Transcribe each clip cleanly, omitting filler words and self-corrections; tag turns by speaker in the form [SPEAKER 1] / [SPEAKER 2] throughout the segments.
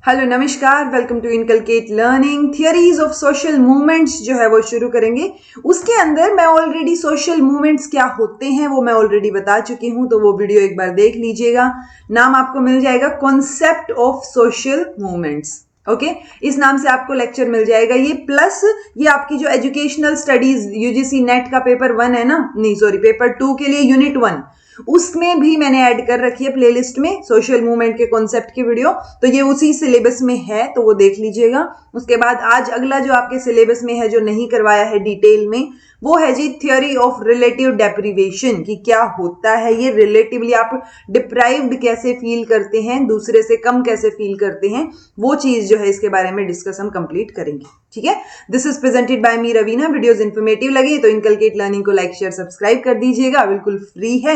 [SPEAKER 1] Hello नमस्कार, welcome to inculcate learning. Theories of social movements जो है वो शुरू करेंगे। उसके अंदर मैं ऑलरेडी सोशल मूवमेंट्स क्या होते हैं वो मैं ऑलरेडी बता चुकी हूं, तो वो वीडियो एक बार देख लीजिएगा। नाम आपको मिल जाएगा concept of social movements. Okay, इस नाम से आपको लेक्चर मिल जाएगा। ये प्लस ये आपकी जो एजुकेशनल स्टडीज यूजीसी नेट का पेपर 1 है ना, नहीं सॉरी पेपर 2 के लिए यूनिट 1, उसमें भी मैंने ऐड कर रखी है प्लेलिस्ट में सोशल मूवमेंट के कॉन्सेप्ट की वीडियो। तो ये उसी सिलेबस में है, तो वो देख लीजिएगा। उसके बाद आज अगला जो आपके सिलेबस में है, जो नहीं करवाया है डिटेल में, वो है जी थ्योरी ऑफ रिलेटिव डेप्रीवेशन। कि क्या होता है ये रिलेटिवली, आप डिप्राइव्ड कैसे फील करते हैं, दूसरे से कम कैसे फील करते हैं, वो चीज जो है इसके बारे में डिस्कस हम कंप्लीट करेंगे। ठीक है, this is presented by me Raveena. Videos informative लगे तो इनकलकेट लर्निंग को लाइक शेयर सब्सक्राइब कर दीजिएगा, बिल्कुल फ्री है।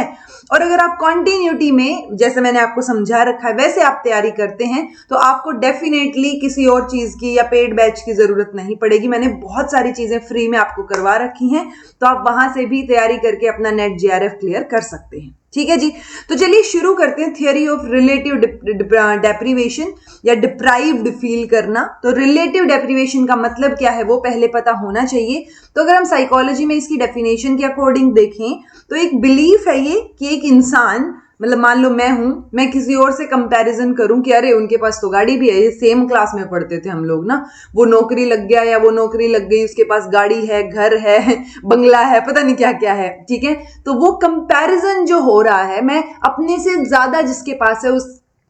[SPEAKER 1] और अगर आप कॉन्टिन्यूटी में, जैसे मैंने आपको समझा रखा है वैसे आप तैयारी करते हैं, तो आपको डेफिनेटली किसी और चीज की या पेड बैच की जरूरत नहीं पड़ेगी। मैंने बहुत सारी चीजें फ्री में आपको करवा रखी हैं, तो आप वहां से भी तैयारी करके अपना नेट जेआरएफ क्लियर कर सकते हैं। ठीक है जी, तो चलिए शुरू करते हैं। थियरी ऑफ रिलेटिव डेप्रीवेशन या डिप्राइव्ड फील करना। तो रिलेटिव डेप्रीवेशन का मतलब क्या है वो पहले पता होना चाहिए। तो अगर हम साइकोलॉजी में इसकी डेफिनेशन के अकॉर्डिंग देखें तो एक बिलीफ है ये कि एक इंसान, मतलब मान लो मैं किसी और से कंपैरिजन करूं कि अरे उनके पास तो गाड़ी भी है, ये सेम क्लास में पढ़ते थे हम लोग ना, वो नौकरी लग गया या वो नौकरी लग गई, उसके पास गाड़ी है, घर है, बंगला है, पता नहीं क्या क्या है। ठीक है, तो वो कंपैरिजन जो हो रहा है, मैं अपने से ज्यादा जिसके पास है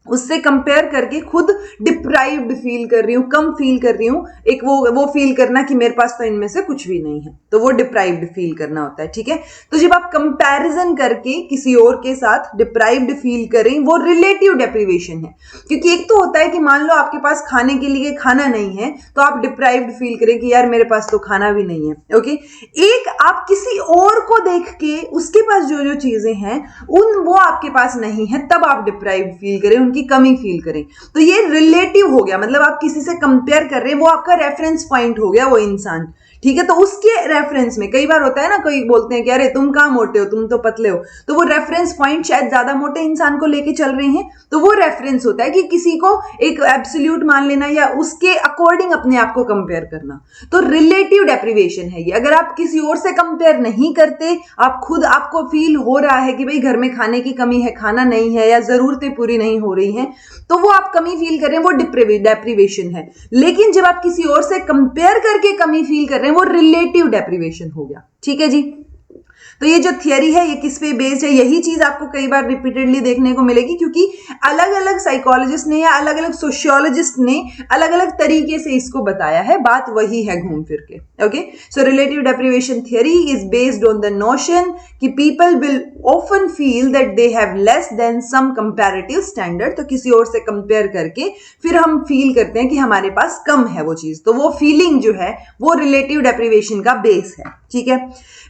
[SPEAKER 1] उससे कंपेयर करके खुद डिप्राइव्ड फील कर रही हूं, कम फील कर रही हूं। एक वो फील करना कि मेरे पास तो इनमें से कुछ भी नहीं है, तो वो डिप्राइव्ड फील करना होता है। ठीक है, तो जब आप कंपैरिजन करके किसी और के साथ डिप्राइव्ड फील करें, वो रिलेटिव डेप्रीवेशन है। क्योंकि एक तो होता है कि मान लो आपके पास खाने के लिए खाना नहीं है, तो आप डिप्राइव्ड फील करें कि यार मेरे पास तो खाना भी नहीं है। ओके, एक आप किसी और को देख के उसके पास जो जो चीजें हैं वो आपके पास नहीं है, तब आप डिप्राइव्ड फील करें, उनकी कमी फील करें। तो ये रिलेटिव हो गया, मतलब आप किसी से कंपेयर कर रहे हैं, वो आपका रेफरेंस पॉइंट हो गया वो इंसान। ठीक है, तो उसके रेफरेंस में कई बार होता है ना, कोई बोलते हैं कि अरे तुम कहां मोटे हो, तुम तो पतले हो, तो वो रेफरेंस पॉइंट शायद ज्यादा मोटे इंसान को लेके चल रहे हैं, तो वो रेफरेंस होता है कि किसी को एक एब्सोल्यूट मान लेना या उसके अकॉर्डिंग अपने आप को कंपेयर करना। तो रिलेटिव डेप्रीवेशन है ये। अगर आप किसी और से कंपेयर नहीं करते, आप खुद, आपको फील हो रहा है कि भाई घर में खाने की कमी है, खाना नहीं है, या जरूरतें पूरी नहीं हो रही हैं, तो वो आप कमी फील कर रहे हैं, वो डेप्रीवेशन है। लेकिन जब आप किसी और से कंपेयर करके कमी फील कर रहे हैं, वो रिलेटिव डेप्रीवेशन हो गया। ठीक है जी, तो ये जो थियरी है ये किस पे बेस्ड है, यही चीज आपको कई बार रिपीटेडली देखने को मिलेगी, क्योंकि अलग अलग साइकोलॉजिस्ट ने या अलग अलग सोशियोलॉजिस्ट ने अलग अलग तरीके से इसको बताया है। बात वही है घूम फिर के। Okay, so relative deprivation theory is based on the notion कि people will often feel that they have less than some comparative standard. तो किसी और से कंपेयर करके फिर हम फील करते हैं कि हमारे पास कम है वो चीज, तो वो फीलिंग जो है वो रिलेटिव डेप्रीवेशन का बेस है। ठीक है,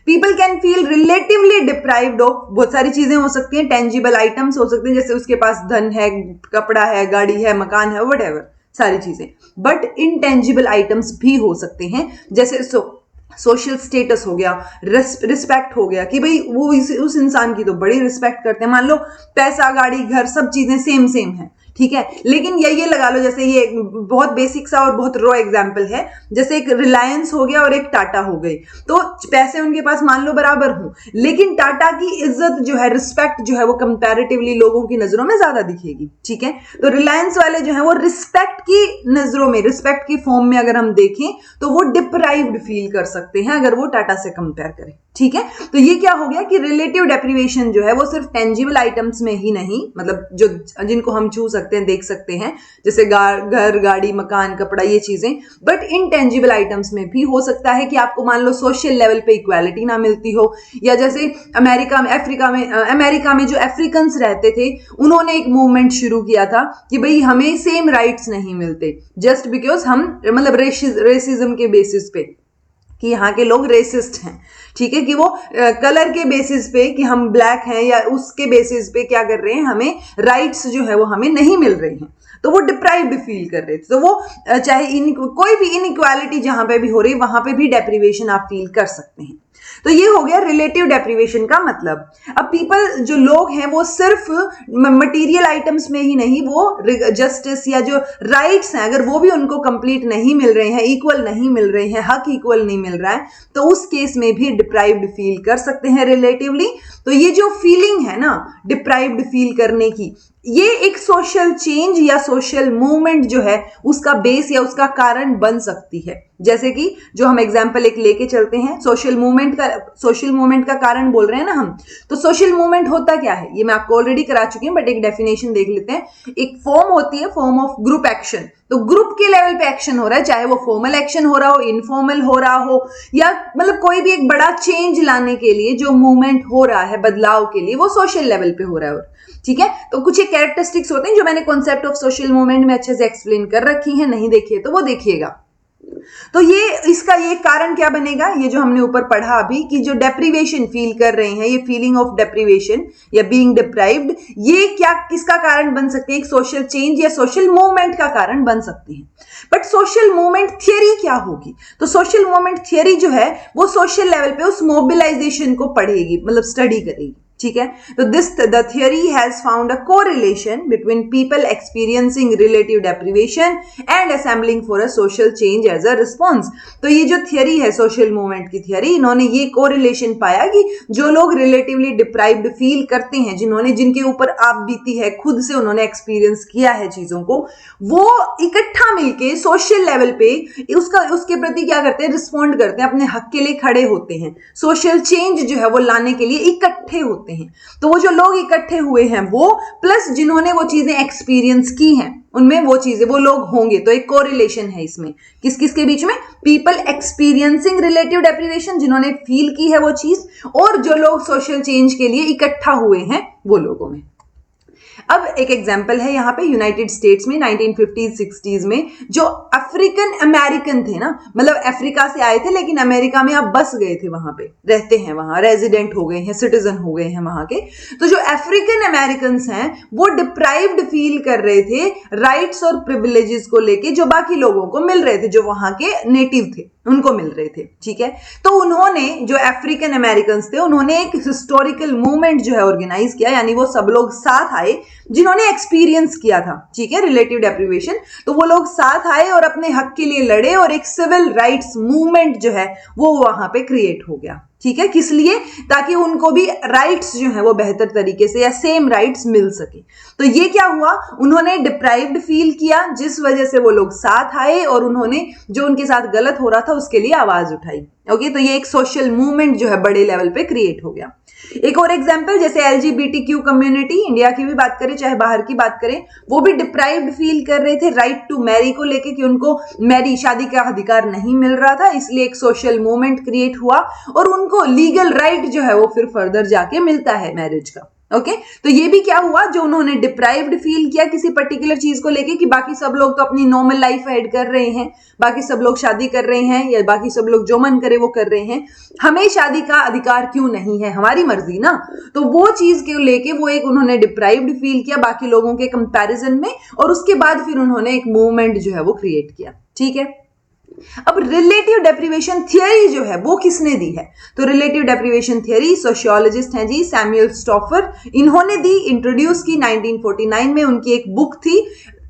[SPEAKER 1] people can feel relatively deprived of, बहुत सारी चीजें हो सकती हैं, टेंजिबल आइटम्स हो सकते हैं, जैसे उसके पास धन है, कपड़ा है, गाड़ी है, मकान है, व्हाटएवर सारी चीजें। बट इनटेंजिबल आइटम्स भी हो सकते हैं, जैसे सोशल स्टेटस हो गया, रिस्पेक्ट हो गया, कि भाई वो उस इंसान की तो बड़ी रिस्पेक्ट करते हैं। मान लो पैसा, गाड़ी, घर, सब चीजें सेम सेम है। ठीक है, लेकिन ये लगा लो, जैसे ये बहुत बेसिक सा और बहुत रॉ एग्जांपल है, जैसे एक रिलायंस हो गया और एक टाटा हो गई, तो पैसे उनके पास मान लो बराबर हो, लेकिन टाटा की इज्जत जो है, रिस्पेक्ट जो है, वो कंपैरेटिवली लोगों की नजरों में ज्यादा दिखेगी। ठीक है, तो रिलायंस वाले जो है वो रिस्पेक्ट की नजरों में, रिस्पेक्ट की फॉर्म में अगर हम देखें तो वो डिप्राइव्ड फील कर सकते हैं अगर वो टाटा से कंपेयर करें। ठीक है, तो ये क्या हो गया कि रिलेटिव डेप्रीवेशन जो है वो सिर्फ टेंजिबल आइटम्स में ही नहीं, मतलब जो जिनको हम छू सकते हैं, देख सकते हैं, जैसे घर, गाड़ी, मकान, कपड़ा, ये चीजें, बट इनटेंजिबल आइटम्स में भी हो सकता है कि आपको मान लो सोशल लेवल पे इक्वालिटी ना मिलती हो, या जैसे अमेरिका में जो अफ्रीकन्स रहते थे, उन्होंने एक मूवमेंट शुरू किया था कि भाई हमें सेम राइट्स नहीं मिलते, जस्ट बिकॉज हम, मतलब रेसिज्म के बेसिस पे, कि यहाँ के लोग रेसिस्ट हैं। ठीक है, कि वो कलर के बेसिस पे, कि हम ब्लैक हैं, या उसके बेसिस पे क्या कर रहे हैं, हमें राइट्स जो है वो हमें नहीं मिल रहे हैं, तो वो डिप्राइव्ड फील कर रहे थे। तो वो चाहे कोई भी इनइक्वालिटी जहां पे भी हो रही है, वहां पे भी डेप्रीवेशन आप फील कर सकते हैं। तो ये हो गया रिलेटिव डेप्रिवेशन का मतलब। अब पीपल जो लोग हैं वो सिर्फ मटेरियल आइटम्स में ही नहीं, वो जस्टिस या जो राइट्स हैं अगर वो भी उनको कंप्लीट नहीं मिल रहे हैं, इक्वल नहीं मिल रहे हैं, हक इक्वल नहीं मिल रहा है, तो उस केस में भी डिप्राइव्ड फील कर सकते हैं रिलेटिवली। तो ये जो फीलिंग है ना डिप्राइव्ड फील करने की, ये एक सोशल चेंज या सोशल मूवमेंट जो है उसका बेस या उसका कारण बन सकती है। जैसे कि जो हम एग्जांपल एक लेके चलते हैं, सोशल मूवमेंट का कारण बोल रहे हैं ना हम, तो सोशल मूवमेंट होता क्या है ये मैं आपको ऑलरेडी करा चुकी हूं, बट एक डेफिनेशन देख लेते हैं। एक फॉर्म होती है, फॉर्म ऑफ ग्रुप एक्शन। तो ग्रुप के लेवल पे एक्शन हो रहा है, चाहे वो फॉर्मल एक्शन हो रहा हो, इनफॉर्मल हो रहा हो, या मतलब कोई भी एक बड़ा चेंज लाने के लिए जो मूवमेंट हो रहा है, बदलाव के लिए, वो सोशल लेवल पे हो रहा है। ठीक है, तो कुछ एक कैरेक्टरिस्टिक्स होते हैं जो मैंने कॉन्सेप्ट ऑफ सोशल मूवमेंट में अच्छे से एक्सप्लेन कर रखी हैं, नहीं देखिए तो वो देखिएगा। तो ये कारण क्या बनेगा, ये जो हमने ऊपर पढ़ा अभी कि जो डेप्रिवेशन फील कर रहे हैं, ये फीलिंग ऑफ डेप्रिवेशन या बीइंग डिप्राइव्ड, ये क्या किसका कारण बन सकते हैं, एक सोशल चेंज या सोशल मूवमेंट का कारण बन सकते हैं। बट सोशल मूवमेंट थियरी क्या होगी, तो सोशल मूवमेंट थियरी जो है वो सोशल लेवल पे उस मोबिलाइजेशन को पढ़ेगी, मतलब स्टडी करेगी। ठीक है, तो the theory has found a correlation between people experiencing relative deprivation and assembling for a social change as a response. तो ये जो थियरी है सोशल मूवमेंट की थियरी, इन्होंने ये कोरिलेशन पाया कि जो लोग रिलेटिवली डिप्राइव्ड फील करते हैं, जिनके ऊपर आप बीती है, खुद से उन्होंने एक्सपीरियंस किया है चीजों को, वो इकट्ठा मिलके सोशल लेवल पे उसके प्रति क्या करते हैं, रिस्पॉन्ड करते हैं, अपने हक के लिए खड़े होते हैं, सोशल चेंज जो है वो लाने के लिए इकट्ठे होते हैं। तो वो जो लोग इकट्ठे हुए हैं वो प्लस जिन्होंने वो चीजें एक्सपीरियंस की हैं, उनमें वो लोग होंगे। तो एक कोरिलेशन है इसमें किस किस के बीच में, पीपल एक्सपीरियंसिंग रिलेटिव डेप्रिवेशन, जिन्होंने फील की है वो चीज, और जो लोग सोशल चेंज के लिए इकट्ठा हुए हैं वो लोगों में। अब एक एग्जाम्पल है यहाँ पे यूनाइटेड स्टेट्स में 1950s-60s में जो अफ्रीकन अमेरिकन थे ना, मतलब अफ्रीका से आए थे लेकिन अमेरिका में आप बस गए थे, वहां पे रहते हैं, वहां रेजिडेंट हो गए हैं, सिटीजन हो गए हैं वहां के। तो जो अफ्रीकन अमेरिकन हैं वो डिप्राइव्ड फील कर रहे थे राइट्स और प्रिविलेजेस को लेके, जो बाकी लोगों को मिल रहे थे, जो वहां के नेटिव थे उनको मिल रहे थे। ठीक है, तो उन्होंने जो अफ्रीकन अमेरिकन थे उन्होंने एक हिस्टोरिकल मूवमेंट जो है ऑर्गेनाइज किया, यानी वो सब लोग साथ आए जिन्होंने एक्सपीरियंस किया था, ठीक है, रिलेटिव डेप्रिवेशन। तो वो लोग साथ आए और अपने हक के लिए लड़े और एक सिविल राइट्स मूवमेंट जो है वो वहां पे क्रिएट हो गया। ठीक है, किस लिए, ताकि उनको भी राइट्स जो है वो बेहतर तरीके से या सेम राइट्स मिल सके। तो ये क्या हुआ, उन्होंने डिप्राइव्ड फील किया, जिस वजह से वो लोग साथ आए और उन्होंने जो उनके साथ गलत हो रहा था उसके लिए आवाज उठाई। ओके, तो ये एक सोशल मूवमेंट जो है बड़े लेवल पे क्रिएट हो गया। एक और एग्जांपल, जैसे LGBTQ कम्युनिटी, इंडिया की भी बात करें चाहे बाहर की बात करें, वो भी डिप्राइव्ड फील कर रहे थे राइट टू मैरी को लेके, कि उनको शादी का अधिकार नहीं मिल रहा था, इसलिए एक सोशल मूवमेंट क्रिएट हुआ और उनको लीगल राइट जो है वो फिर फर्दर जाके मिलता है मैरिज का। ओके, तो ये भी क्या हुआ, जो उन्होंने डिप्राइव्ड फील किया किसी पर्टिकुलर चीज को लेके कि बाकी सब लोग तो अपनी नॉर्मल लाइफ ऐड कर रहे हैं, बाकी सब लोग शादी कर रहे हैं, या बाकी सब लोग जो मन करे वो कर रहे हैं, हमें शादी का अधिकार क्यों नहीं है, हमारी मर्जी ना। तो वो चीज को लेके वो एक उन्होंने डिप्राइव्ड फील किया बाकी लोगों के कंपैरिजन में, और उसके बाद फिर उन्होंने एक मूवमेंट जो है वो क्रिएट किया। ठीक है, अब रिलेटिव डेप्रिवेशन थियरी जो है वो किसने दी है, तो रिलेटिव डेप्रिवेशन थियरी सोशियोलॉजिस्ट हैं जी सैमुअल स्टॉफर, इन्होंने दी, इंट्रोड्यूस की 1949 में। उनकी एक बुक थी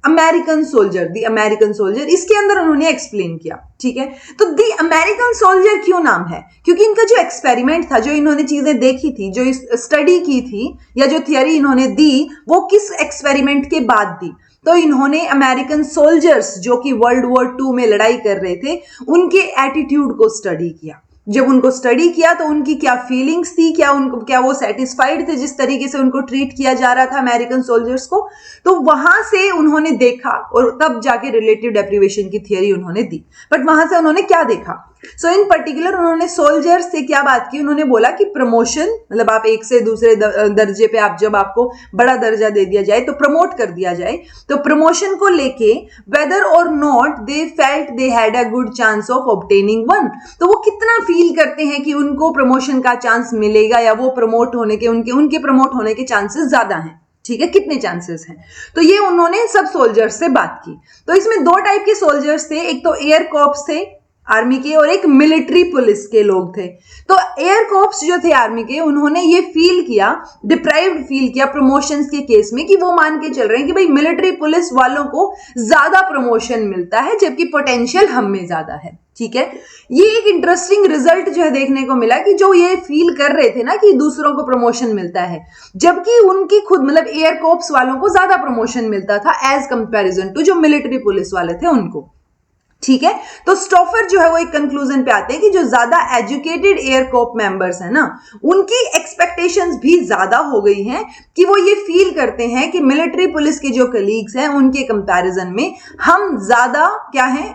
[SPEAKER 1] अमेरिकन सोल्जर, दी अमेरिकन सोल्जर, इसके अंदर उन्होंने एक्सप्लेन किया। ठीक है, तो दी अमेरिकन सोल्जर क्यों नाम है, क्योंकि इनका जो एक्सपेरिमेंट था, जो इन्होंने चीजें देखी थी, जो स्टडी की थी, या जो थियरी इन्होंने दी, वो किस एक्सपेरिमेंट के बाद दी, तो इन्होंने अमेरिकन सोल्जर्स जो कि वर्ल्ड वॉर 2 में लड़ाई कर रहे थे, उनके एटीट्यूड को स्टडी किया। जब उनको स्टडी किया तो उनकी क्या फीलिंग्स थी, क्या वो सेटिस्फाइड थे जिस तरीके से उनको ट्रीट किया जा रहा था अमेरिकन सोल्जर्स को, तो वहां से उन्होंने देखा और तब जाके रिलेटिव डेप्रिवेशन की थियरी उन्होंने दी। बट वहां से उन्होंने क्या देखा, सो इन पर्टिकुलर उन्होंने सोल्जर्स से क्या बात की, उन्होंने बोला कि प्रमोशन, मतलब आप एक से दूसरे दर्जे पे, आप जब आपको बड़ा दर्जा दे दिया जाए तो प्रमोट कर दिया जाए, तो प्रमोशन को लेके वेदर और not they felt they had a good chance of obtaining one, तो वो कितना फील करते हैं कि उनको प्रमोशन का चांस मिलेगा, या वो प्रमोट होने के उनके प्रमोट होने के चांसेस ज्यादा हैं। ठीक है, कितने चांसेस हैं, तो ये उन्होंने सब सोल्जर्स से बात की। तो इसमें 2 टाइप के सोल्जर्स थे, एक तो एयर कॉर्प्स थे, आर्मी के और एक मिलिट्री पुलिस के लोग थे। तो एयर कॉर्प्स जो थे आर्मी के, उन्होंने ये फील किया, डिप्राइव्ड फील किया प्रमोशंस के केस में, कि वो मान के चल रहे हैं कि भाई मिलिट्री पुलिस वालों को ज्यादा प्रमोशन मिलता है जबकि पोटेंशियल हम में ज्यादा है। ठीक है, ये एक इंटरेस्टिंग रिजल्ट जो है देखने को मिला कि जो ये फील कर रहे थे ना कि दूसरों को प्रमोशन मिलता है, जबकि उनकी खुद मतलब एयर कॉर्प्स वालों को ज्यादा प्रमोशन मिलता था एज कंपैरिजन टू जो मिलिट्री पुलिस वाले थे उनको। ठीक है, तो स्टॉफर जो है वो एक कंक्लूजन पे आते हैं कि जो ज्यादा एजुकेटेड एयर कॉर्प मेंबर्स है ना, उनकी एक्सपेक्टेशंस भी ज्यादा हो गई हैं कि वो ये फील करते हैं कि मिलिट्री पुलिस के जो कलीग्स हैं उनके कंपैरिजन में हम ज्यादा क्या है,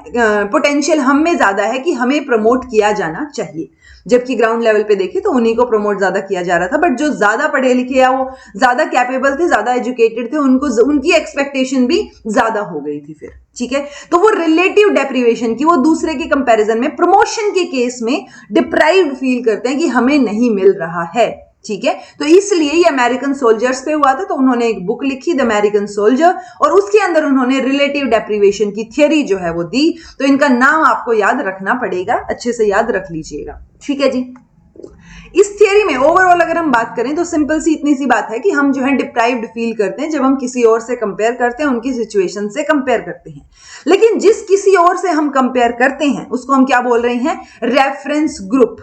[SPEAKER 1] पोटेंशियल हम में ज्यादा है कि हमें प्रमोट किया जाना चाहिए। जबकि ग्राउंड लेवल पे देखे तो उन्हीं को प्रमोट ज्यादा किया जा रहा था, बट जो ज्यादा पढ़े लिखे या वो ज्यादा कैपेबल थे, ज्यादा एजुकेटेड थे, उनको उनकी एक्सपेक्टेशन भी ज्यादा हो गई थी फिर। ठीक है, तो वो रिलेटिव डेप्रीवेशन की, वो दूसरे के कंपैरिजन में प्रमोशन के केस में डिप्राइव्ड फील करते हैं कि हमें नहीं मिल रहा है। ठीक है, तो इसलिए ये अमेरिकन सोल्जर्स पे हुआ था, तो उन्होंने एक बुक लिखी द अमेरिकन सोल्जर, और उसके अंदर उन्होंने रिलेटिव डेप्रीवेशन की थियरी जो है वो दी। तो इनका नाम आपको याद रखना पड़ेगा, अच्छे से याद रख लीजिएगा। ठीक है जी, इस थियरी में ओवरऑल अगर हम बात करें तो सिंपल सी इतनी सी बात है कि हम जो है डिप्राइव्ड फील करते हैं जब हम किसी और से कंपेयर करते हैं, उनकी सिचुएशन से कंपेयर करते हैं। लेकिन जिस किसी और से हम कंपेयर करते हैं उसको हम क्या बोल रहे हैं, रेफरेंस ग्रुप।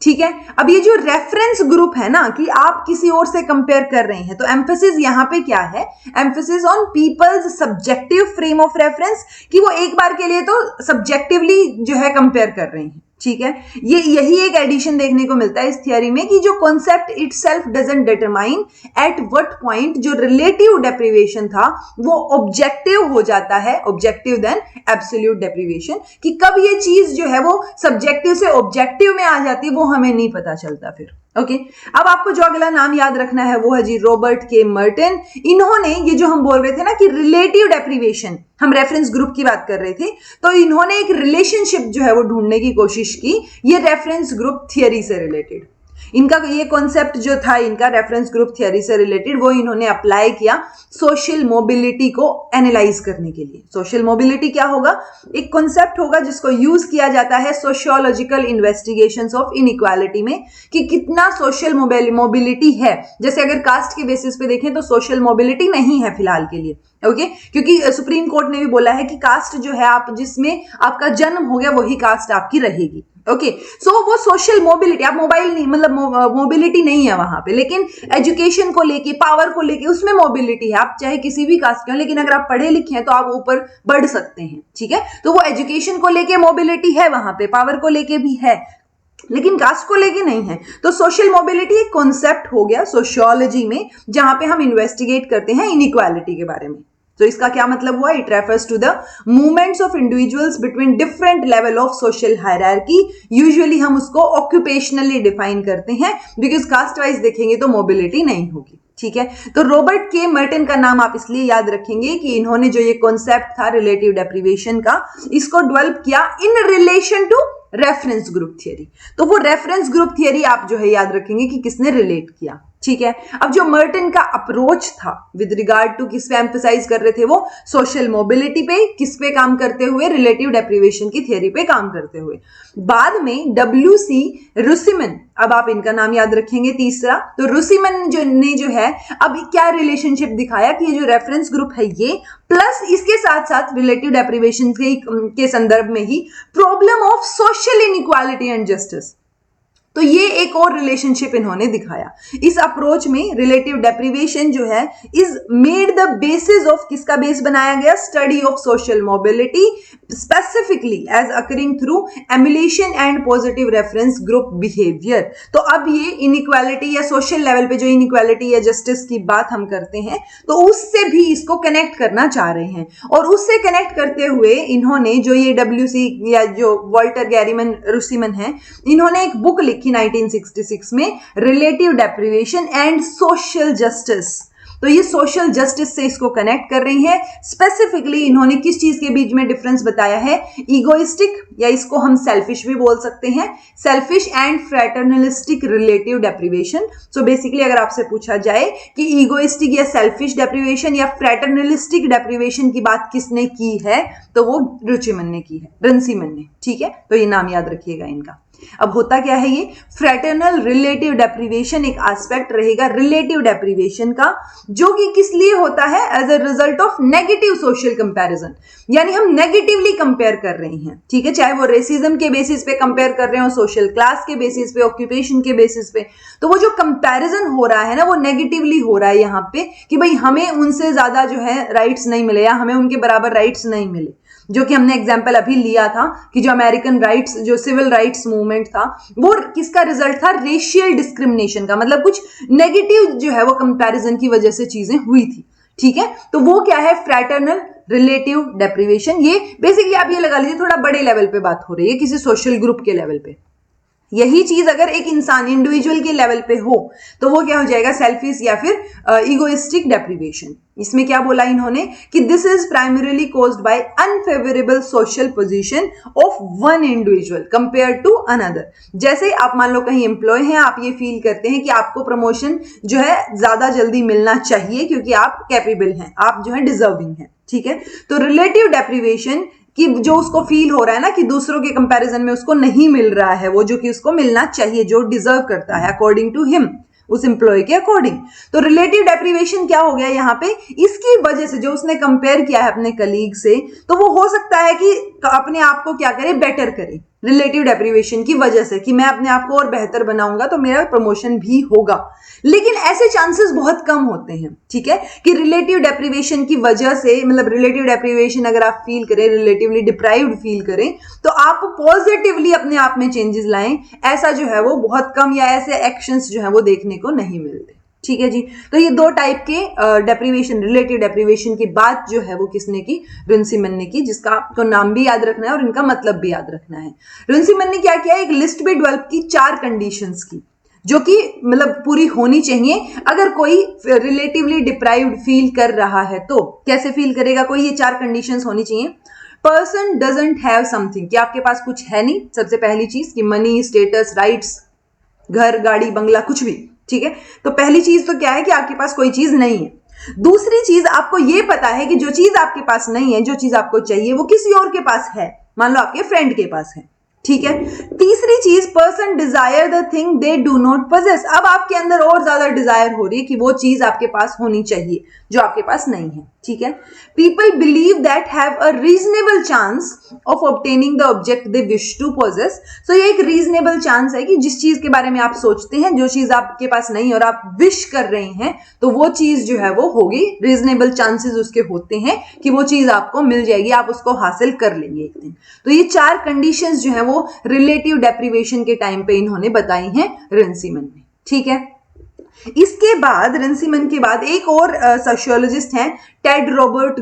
[SPEAKER 1] ठीक है, अब ये जो रेफरेंस ग्रुप है ना, कि आप किसी और से कंपेयर कर रहे हैं, तो एम्फेसिस यहां पे क्या है, emphasis on people's subjective frame of reference, कि वो एक बार के लिए तो सब्जेक्टिवली जो है कंपेयर कर रहे हैं। ठीक है, ये यही एक एडिशन देखने को मिलता है इस थियरी में कि जो concept itself doesn't determine at what point जो रिलेटिव डेप्रीवेशन था वो ऑब्जेक्टिव हो जाता है, ऑब्जेक्टिव देन एब्सोल्यूट डेप्रीवेशन, कि कब ये चीज जो है वो सब्जेक्टिव से ऑब्जेक्टिव में आ जाती है वो हमें नहीं पता चलता फिर। ओके, अब आपको जो अगला नाम याद रखना है वो है जी रॉबर्ट के मर्टन। इन्होंने ये जो हम बोल रहे थे ना कि रिलेटिव डेप्रीवेशन, हम रेफरेंस ग्रुप की बात कर रहे थे, तो इन्होंने एक रिलेशनशिप जो है वो ढूंढने की कोशिश की, ये रेफरेंस ग्रुप थियरी से रिलेटेड। इनका ये कॉन्सेप्ट जो था इनका रेफरेंस ग्रुप थियरी से रिलेटेड, वो इन्होंने अप्लाई किया सोशल मोबिलिटी को एनालाइज करने के लिए। सोशल मोबिलिटी क्या होगा, एक कॉन्सेप्ट होगा जिसको यूज किया जाता है सोशियोलॉजिकल इन्वेस्टिगेशंस ऑफ इनइक्वालिटी में, कि कितना सोशल मोबिलिटी है। जैसे अगर कास्ट के बेसिस पे देखें तो सोशल मोबिलिटी नहीं है फिलहाल के लिए, ओके, क्योंकि सुप्रीम कोर्ट ने भी बोला है कि कास्ट जो है आप जिसमें आपका जन्म हो गया वही कास्ट आपकी रहेगी। ओके, सो वो सोशल मोबिलिटी, आप मोबाइल नहीं मतलब मोबिलिटी नहीं है वहां पे, लेकिन एजुकेशन को लेके, पावर को लेके उसमें मोबिलिटी है। आप चाहे किसी भी कास्ट के हो, लेकिन अगर आप पढ़े लिखे हैं तो आप ऊपर बढ़ सकते हैं। ठीक है, तो वो एजुकेशन को लेके मोबिलिटी है वहां पे, पावर को लेके भी है, लेकिन कास्ट को लेके नहीं है। तो सोशल मोबिलिटी एक कॉन्सेप्ट हो गया सोशियोलॉजी में, जहां पे हम इन्वेस्टिगेट करते हैं इनइक्वालिटी के बारे में। तो इसका क्या मतलब हुआ, it refers to the movements of individuals between different level of social hierarchy. Usually हम उसको ऑक्यूपेशनली डिफाइन करते हैं, बिकॉज कास्ट वाइज देखेंगे तो मोबिलिटी नहीं होगी। ठीक है, तो रॉबर्ट के मर्टन का नाम आप इसलिए याद रखेंगे कि इन्होंने जो ये कॉन्सेप्ट था रिलेटिव डेप्रीवेशन का, इसको डेवलप किया in relation to reference group theory. तो वो रेफरेंस ग्रुप थियरी आप जो है याद रखेंगे कि किसने रिलेट किया। ठीक है, अब जो मर्टन का अप्रोच था विद रिगार्ड टू किस पे एम्फसाइज कर रहे थे, वो सोशल मोबिलिटी पे, किस पे काम करते हुए, रिलेटिव डेप्रीवेशन की थियरी पे काम करते हुए। बाद में WC रुसिमन, अब आप इनका नाम याद रखेंगे तीसरा, तो रुसिमन ने जो है अब क्या रिलेशनशिप दिखाया कि ये जो रेफरेंस ग्रुप है ये प्लस इसके साथ साथ रिलेटिव डेप्रीवेशन के संदर्भ में ही problem of social inequality and justice, तो ये एक और रिलेशनशिप इन्होंने दिखाया। इस अप्रोच में रिलेटिव डेप्रीवेशन जो है is made the basis of, किसका बेस बनाया गया, study of social mobility specifically as occurring through emulation and positive reference group behaviour. तो अब ये इनइक्वालिटी या सोशल लेवल पे जो इनइक्वालिटी या जस्टिस की बात हम करते हैं, तो उससे भी इसको कनेक्ट करना चाह रहे हैं, और उससे कनेक्ट करते हुए इन्होंने जो ये WC या जो वॉल्टर गैरीमन रुसिमन है, इन्होंने एक बुक लिखी 1966 में, relative deprivation and social justice. तो ये सोशल जस्टिस से इसको कनेक्ट कर रही है। स्पेसिफिकली इन्होंने किस चीज के बीच में डिफरेंस बताया है, इगोइस्टिक या इसको हम सेल्फिश भी बोल सकते हैं, selfish and fraternalistic relative deprivation. So basically अगर आपसे पूछा जाए कि इगोइस्टिक या सेल्फिश डेप्रिवेशन या फ्रैटर्नलिस्टिक डेप्रिवेशन की बात किसने की है, तो वो रुचिमन ने की है, रंसीमन ने। ठीक है, तो ये नाम याद रखिएगा इनका। अब होता क्या है, ये फ्रैटर्नल रिलेटिव डेप्रिवेशन एक एस्पेक्ट रहेगा रिलेटिव डेप्रिवेशन का, जो कि किस लिए होता है, as a result of negative social comparison, यानी हम नेगेटिवली कंपेयर कर रहे हैं। ठीक है, चाहे वो रेसिज्म के बेसिस पे कंपेयर कर रहे हो, सोशल क्लास के बेसिस पे, ऑक्यूपेशन के बेसिस पे, तो वो जो कंपैरिजन हो रहा है ना, वो नेगेटिवली हो रहा है यहाँ पे कि भाई हमें उनसे ज्यादा जो है राइट्स नहीं मिले या हमें उनके बराबर राइट्स नहीं मिले। जो कि हमने एग्जाम्पल अभी लिया था कि जो अमेरिकन राइट्स, जो सिविल राइट्स मूवमेंट था, वो किसका रिजल्ट था, रेशियल डिस्क्रिमिनेशन का, मतलब कुछ नेगेटिव जो है वो कंपैरिजन की वजह से चीजें हुई थी। ठीक है, तो वो क्या है, फ्रैटर्नल रिलेटिव डेप्रिवेशन। ये बेसिकली आप ये लगा लीजिए थोड़ा बड़े लेवल पे बात हो रही है, किसी सोशल ग्रुप के लेवल पे। यही चीज अगर एक इंसान इंडिविजुअल के लेवल पे हो तो वो क्या हो जाएगा, सेल्फिश या फिर इगोइस्टिक डेप्रिवेशन। इसमें क्या बोला इन्होंने कि this is primarily caused by unfavourable social position of one individual compare to another. जैसे आप मान लो कहीं एम्प्लॉय हैं, आप ये फील करते हैं कि आपको प्रमोशन जो है ज्यादा जल्दी मिलना चाहिए क्योंकि आप कैपेबल हैं, आप जो है डिजर्विंग हैं। ठीक है, तो रिलेटिव डेप्रिवेशन कि जो उसको फील हो रहा है ना कि दूसरों के कंपैरिजन में उसको नहीं मिल रहा है वो जो कि उसको मिलना चाहिए, जो डिजर्व करता है अकॉर्डिंग टू हिम, उस एम्प्लॉय के अकॉर्डिंग। तो रिलेटिव डेप्रिवेशन क्या हो गया यहाँ पे, इसकी वजह से जो उसने कंपेयर किया है अपने कलीग से, तो वो हो सकता है कि अपने आप को क्या करे, बेटर करे रिलेटिव डेप्रिवेशन की वजह से, कि मैं अपने आप को और बेहतर बनाऊंगा तो मेरा प्रमोशन भी होगा। लेकिन ऐसे चांसेस बहुत कम होते हैं। ठीक है, कि रिलेटिव डेप्रिवेशन की वजह से, मतलब रिलेटिव डेप्रिवेशन अगर आप फील करें, रिलेटिवली डिप्राइव्ड फील करें, तो आप पॉजिटिवली अपने आप में चेंजेस लाएं, ऐसा जो है वो बहुत कम, या ऐसे एक्शंस जो है वो देखने को नहीं मिलते। ठीक है जी, तो ये दो टाइप के डेप्रिवेशन, रिलेटिव डेप्रिवेशन की बात जो है वो किसने की, रुंसीमन ने की, जिसका आपको नाम भी याद रखना है और इनका मतलब भी याद रखना है। रुंसीमन ने क्या किया, एक लिस्ट भी डेवलप की 4 कंडीशंस की, जो कि मतलब पूरी होनी चाहिए अगर कोई रिलेटिवली डिप्राइव्ड फील कर रहा है। तो कैसे फील करेगा कोई, ये 4 कंडीशंस होनी चाहिए। पर्सन डजंट हैव समथिंग, कि आपके पास कुछ है नहीं, सबसे पहली चीज, कि मनी, स्टेटस, राइट्स, घर, गाड़ी, बंगला, कुछ भी। ठीक है, तो पहली चीज तो क्या है कि आपके पास कोई चीज नहीं है। दूसरी चीज, आपको ये पता है कि जो चीज आपके पास नहीं है, जो चीज आपको चाहिए, वो किसी और के पास है, मान लो आपके फ्रेंड के पास है। ठीक है, तीसरी चीज, person Dzire the thing they do not possess. अब आपके अंदर और ज्यादा डिजायर हो रही है कि वो चीज आपके पास होनी चाहिए जो आपके पास नहीं है। ठीक है, people believe that have a reasonable chance of obtaining the object they wish to possess. So ये एक रीजनेबल चांस है कि जिस चीज के बारे में आप सोचते हैं, जो चीज आपके पास नहीं और आप विश कर रहे हैं, तो वो चीज जो है वो होगी, रीजनेबल चांसेस उसके होते हैं कि वो चीज आपको मिल जाएगी, आप उसको हासिल कर लेंगे एक दिन। तो ये 4 कंडीशंस जो है वो रिलेटिव डेप्रिवेशन के टाइम पे इन्होंने बताई हैं रुंसीमन ने। ठीक है, इसके बाद रुंसीमन के बाद एक और सोशियोलॉजिस्ट हैं, टेड रॉबर्ट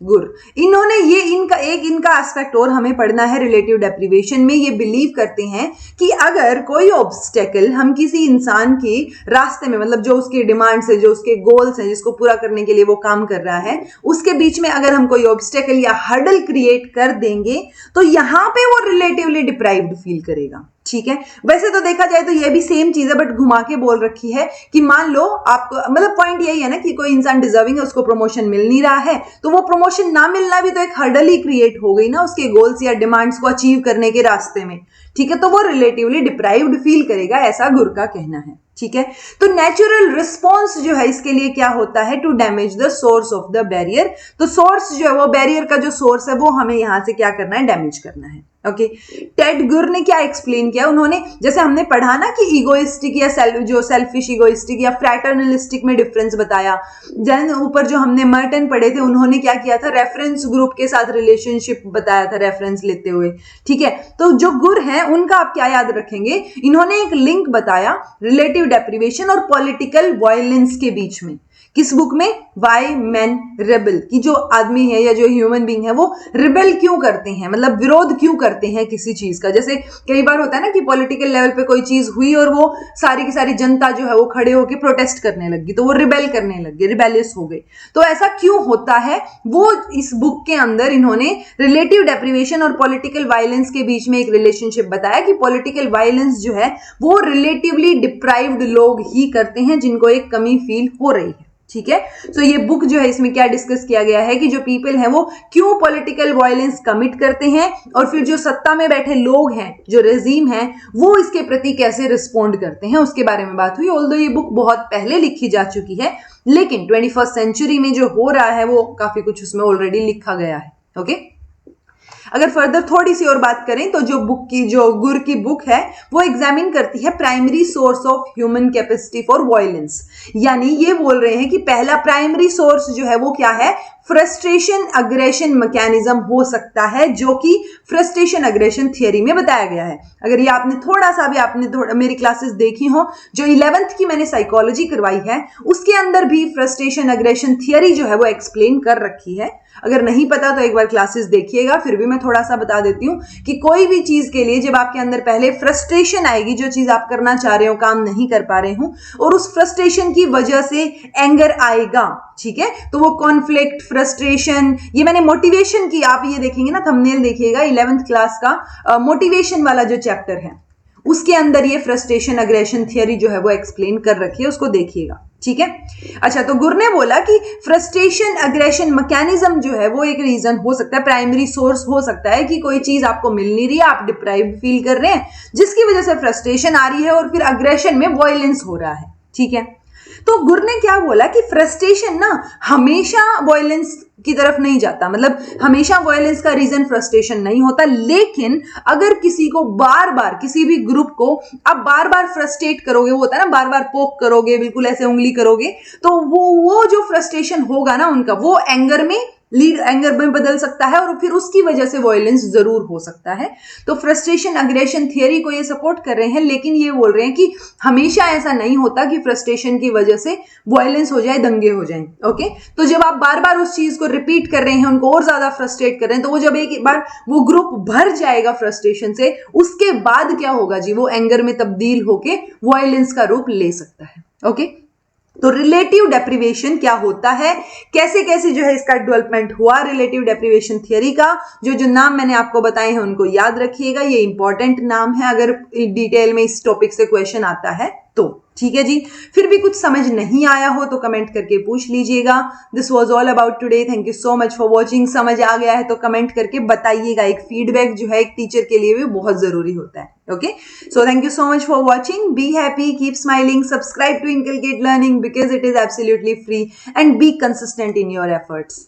[SPEAKER 1] गुर। इन्होंने ये इनका एस्पेक्ट और हमें पढ़ना है रिलेटिव डेप्रिवेशन में। ये बिलीव करते हैं कि अगर कोई ऑब्स्टेकल हम किसी इंसान के रास्ते में, मतलब जो उसके डिमांड्स है, जो उसके गोल्स हैं, जिसको पूरा करने के लिए वो काम कर रहा है, उसके बीच में अगर हम कोई ऑब्स्टेकल या हर्डल क्रिएट कर देंगे, तो यहां पे वो रिलेटिवली डिप्राइव्ड फील करेगा। ठीक है, वैसे तो देखा जाए तो ये भी सेम चीज है, बट घुमा के बोल रखी है कि मान लो आपको, मतलब पॉइंट यही है ना कि कोई इंसान डिजर्विंग है, उसको प्रमोशन मिल नहीं रहा है, तो वो प्रमोशन ना मिलना भी तो एक हर्डल ही क्रिएट हो गई ना उसके गोल्स या डिमांड्स को अचीव करने के रास्ते में। ठीक है, तो वो रिलेटिवली डिप्राइव्ड फील करेगा, ऐसा गुर का कहना है। ठीक है, तो नेचुरल रिस्पॉन्स जो है इसके लिए क्या होता है, to damage the source of the barrier. तो सोर्स जो है वो, बैरियर का जो सोर्स है, वो हमें यहां से क्या करना है, डैमेज करना है। ओके, टेड गुर ने क्या एक्सप्लेन किया, उन्होंने, जैसे हमने पढ़ा ना कि इगोइस्टिक या सेल्फिश इगोइस्टिक या फ्रैटर्नलिस्टिक में डिफरेंस बताया, जन ऊपर जो हमने मर्टन पढ़े थे, उन्होंने क्या किया था, रेफरेंस ग्रुप के साथ रिलेशनशिप बताया था, रेफरेंस लेते हुए। ठीक है, तो जो गुर है उनका आप क्या याद रखेंगे, इन्होंने एक लिंक बताया रिलेटिव डेप्रिवेशन और पॉलिटिकल वायलेंस के बीच में, किस बुक में? वाई मैन रेबल, कि जो आदमी है या जो ह्यूमन बीइंग है वो रिबेल क्यों करते हैं, मतलब विरोध क्यों करते हैं किसी चीज का। जैसे कई बार होता है ना कि पॉलिटिकल लेवल पे कोई चीज हुई और वो सारी की सारी जनता जो है वो खड़े होकर प्रोटेस्ट करने लगी, तो वो रिबेल करने लगी, रिबेलियस हो गई। तो ऐसा क्यों होता है, वो इस बुक के अंदर इन्होंने रिलेटिव डेप्रिवेशन और पॉलिटिकल वायलेंस के बीच में एक रिलेशनशिप बताया कि पॉलिटिकल वायलेंस जो है वो रिलेटिवली डिप्राइव्ड लोग ही करते हैं जिनको एक कमी फील हो रही है। ठीक है, तो ये बुक जो है इसमें क्या डिस्कस किया गया है कि जो पीपल है वो क्यों पॉलिटिकल वायलेंस कमिट करते हैं और फिर जो सत्ता में बैठे लोग हैं, जो रेजीम है, वो इसके प्रति कैसे रिस्पॉन्ड करते हैं, उसके बारे में बात हुई। ऑल्दो ये बुक बहुत पहले लिखी जा चुकी है, लेकिन 21st सेंचुरी में जो हो रहा है वो काफी कुछ उसमें ऑलरेडी लिखा गया है। ओके, अगर फर्दर थोड़ी सी और बात करें तो जो गुर की बुक है वो एग्जामिन करती है primary source of human capacity for violence, यानी ये बोल रहे हैं कि पहला प्राइमरी सोर्स जो है वो क्या है, फ्रस्ट्रेशन अग्रेशन मैकेनिज्म हो सकता है, जो कि फ्रस्ट्रेशन अग्रेशन थियरी में बताया गया है। अगर ये आपने थोड़ा मेरी क्लासेस देखी हो, जो 11th की मैंने साइकोलॉजी करवाई है, उसके अंदर भी फ्रस्ट्रेशन अग्रेशन थियरी जो है वो एक्सप्लेन कर रखी है। अगर नहीं पता तो एक बार क्लासेस देखिएगा, फिर भी मैं थोड़ा सा बता देती हूँ कि कोई भी चीज के लिए जब आपके अंदर पहले फ्रस्ट्रेशन आएगी, जो चीज आप करना चाह रहे हो, काम नहीं कर पा रहे हो, और उस फ्रस्ट्रेशन की वजह से एंगर आएगा, ठीक है, तो वो कॉन्फ्लिक्ट, फ्रस्ट्रेशन, ये मैंने मोटिवेशन की, आप ये देखेंगे ना, थंबनेल देखिएगा 11th क्लास का मोटिवेशन वाला जो चैप्टर है उसके अंदर ये फ्रस्ट्रेशन अग्रेशन थियरी जो है वो एक्सप्लेन कर रखी है, उसको देखिएगा। ठीक है, अच्छा, तो गुर ने बोला कि फ्रस्ट्रेशन अग्रेशन मैकेनिज्म जो है वो एक रीजन हो सकता है, प्राइमरी सोर्स हो सकता है कि कोई चीज आपको मिल नहीं रही है, आप डिप्राइव्ड फील कर रहे हैं, जिसकी वजह से फ्रस्ट्रेशन आ रही है और फिर अग्रेशन में वायलेंस हो रहा है। ठीक है, तो गुर ने क्या बोला कि फ्रस्ट्रेशन ना हमेशा वायलेंस की तरफ नहीं जाता, मतलब हमेशा वायलेंस का रीजन फ्रस्ट्रेशन नहीं होता, लेकिन अगर किसी को बार बार, किसी भी ग्रुप को आप बार बार फ्रस्ट्रेट करोगे, वो होता है ना, बार बार पोक करोगे, बिल्कुल ऐसे उंगली करोगे, तो वो जो फ्रस्ट्रेशन होगा ना उनका, वो एंगर में बदल सकता है और फिर उसकी वजह से वायलेंस जरूर हो सकता है। तो फ्रस्ट्रेशन अग्रेशन थियरी को ये सपोर्ट कर रहे हैं, लेकिन ये बोल रहे हैं कि हमेशा ऐसा नहीं होता कि फ्रस्ट्रेशन की वजह से वायलेंस हो जाए, दंगे हो जाएं। ओके, तो जब आप बार बार उस चीज को रिपीट कर रहे हैं, उनको और ज्यादा फ्रस्ट्रेट कर रहे हैं, तो वो जब एक बार वो ग्रुप भर जाएगा फ्रस्ट्रेशन से, उसके बाद क्या होगा जी, वो एंगर में तब्दील होके वायलेंस का रूप ले सकता है। ओके, तो रिलेटिव डेप्रिवेशन क्या होता है, कैसे कैसे जो है इसका डेवलपमेंट हुआ, रिलेटिव डेप्रिवेशन थियरी का जो नाम मैंने आपको बताए हैं उनको याद रखिएगा, ये इंपॉर्टेंट नाम है अगर डिटेल में इस टॉपिक से क्वेश्चन आता है तो। ठीक है जी, फिर भी कुछ समझ नहीं आया हो तो कमेंट करके पूछ लीजिएगा। This was all about today, thank you so much for watching. समझ आ गया है तो कमेंट करके बताइएगा, एक फीडबैक जो है एक टीचर के लिए भी बहुत जरूरी होता है। Okay, so thank you so much for watching. Be happy, keep smiling, subscribe to Inculcate Learning because it is absolutely free, and be consistent in your efforts.